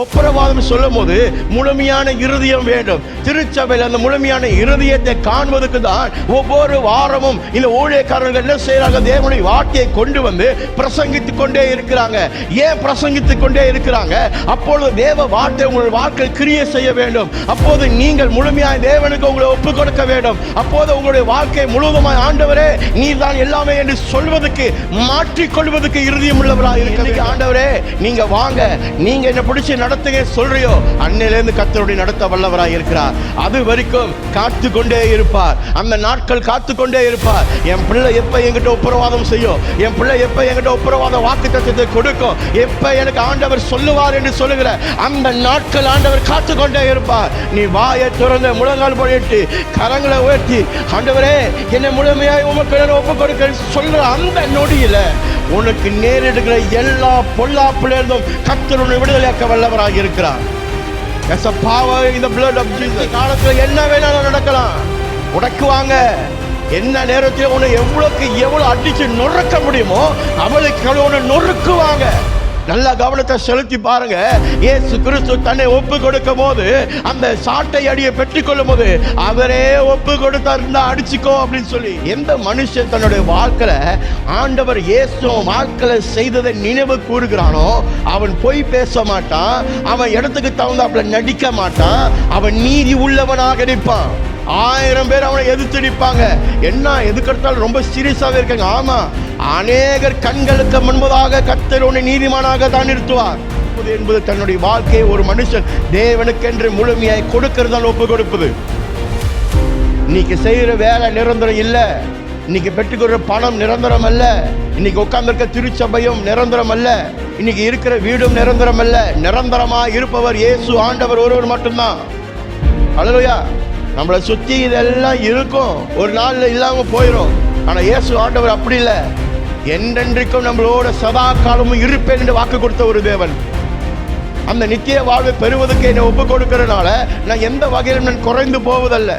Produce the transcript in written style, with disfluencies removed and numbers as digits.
ஒப்புரவாதம் சொல்லும் போது முழுமையான இருதயம் வேண்டும். திருச்சபையில் அந்த முழுமையான இருதயத்தை காண்பதற்கு தான் ஒவ்வொரு வாரமும் இந்த ஊழியக்காரர்கள் என்ன செய்யறாங்க, தேவனுடைய வார்த்தையை கொண்டு வந்து பிரசங்கித்துக் கொண்டே இருக்கிறாங்க. ஏன் பிரசங்கித்துக் கொண்டே இருக்கிறாங்க? அப்பொழுது தேவ வார்த்தை உங்களுடைய வாழ்க்கை கிரியை செய்ய வேண்டும். அப்போது நீங்கள் முழுமையாக தேவனுக்கு உங்களை ஒப்புக் கொடுக்க வேண்டும். அப்போது உங்களுடைய வாழ்க்கை முழுவதுமாய் ஆண்டவரே நீர் தான் எல்லாமே என்று சொல்வதற்கு மாற்றிக்கொள்வதற்கு இருதயம் உள்ளவராக இருக்கிறது. ஆண்டவரே நீங்க வாங்க, நீங்க என்ன பிடிச்சி நடத்துங்க சொல்றியோ அன்னையிலிருந்து கர்த்தருடைய நடத்த வல்லவராய் இருக்கிறார். அது வரைக்கும் காத்து கொண்டே இருப்பார். அந்த நாட்கள் காத்து கொண்டே இருப்பார். என் பிள்ளை எப்ப என்கிட்ட உப்புரவாதம் செய்யும், என் பிள்ளை எப்ப என்கிட்ட உப்புரவாத வாக்குத்தத்தத்தை கொடுக்கும், எப்ப எனக்கு ஆண்டவர் சொல்லுவார் என்று சொல்லுகிற அந்த நாட்கள் ஆண்டவர் காத்து கொண்டே இருப்பார். நீ வாயை திறந்து முழங்கால் போட்டு கரங்களை உயர்த்தி ஆண்டவரே என்னை முழுமையாய் உமக்கு ஒப்புக் கொடுக்க சொல்ற அந்த நொடியில உனக்கு நேரிடுகிற எல்லா பொல்லாப்பிலிருந்தும் கர்த்தர் உன்னை விடுதலையாக்க வல்லவராக இருக்கிறார். There's a power in the blood of Jesus. காலத்தில் என்ன வேணாலும் நடக்கலாம். உடக்குவாங்க. என்ன நேரத்தில் உன்னை எவ்வளவு அடிச்சு நொறுக்க முடியுமோ அவளுக்கு உன்னை நொறுக்குவாங்க. நல்ல கவனத்தை செலுத்தி பாருங்க. இயேசு கிறிஸ்து தன்னை ஒப்பு கொடுக்கும் போது அந்த சாட்டை அடியை பெற்றுக்கொள்ளும் போது அவரே ஒப்பு கொடுத்தார், அடிச்சுக்கோ அப்படின்னு சொல்லி. எந்த மனுஷன் தன்னுடைய வாழ்க்கையில ஆண்டவர் இயேசு வாழ்க்கையில செய்ததை நினைவு கூறுகிறானோ அவன் பொய் பேச மாட்டான், அவன் இடத்துக்கு தகுந்தாப்புல நடிக்க மாட்டான், அவன் நீதி உள்ளவனாக நிற்பான். 1000 பேர் அவனை எதிர்த்து நிற்பாங்க. என்ன எதுக்கெடுத்தாலும் ரொம்ப சீரியஸாகவே இருக்காங்க. ஆமா, அநேகர் கண்களுக்கு முன்பதாக கர்த்தர் உன்னை நீதிமானாக தான் நிறுத்துவார் என்பது தன்னுடைய வாழ்க்கையை ஒரு மனுஷன் தேவனுக்கென்று முழுமையாய் கொடுக்கிறதால் ஒப்பு கொடுப்பது. இன்னைக்கு செய்கிற வேலை நிரந்தரம் இல்லை, இன்னைக்கு பெற்றுக்கொள்ற பணம் நிரந்தரம் அல்ல, இன்னைக்கு உட்கார்ந்திருக்க திருச்சபையும் நிரந்தரம் அல்ல, இன்னைக்கு இருக்கிற வீடும் நிரந்தரம் அல்ல. நிரந்தரமா இருப்பவர் இயேசு ஆண்டவர் ஒருவர் மட்டும்தான். அல்லேலூயா. நம்மளை சுற்றி இதெல்லாம் இருக்கும், ஒரு நாளில் இல்லாமல் போயிடும். ஆனால் இயேசு ஆண்டவர் அப்படி இல்லை, என்றென்றைக்கும் நம்மளோட சதா காலமும் இருப்பேன் என்று வாக்கு கொடுத்த ஒரு தேவன். அந்த நித்திய வாழ்வை பெறுவதற்கு என்னை ஒப்பு கொடுக்கிறதுனால நான் எந்த வகையிலும் நான் குறைந்து போவதல்ல.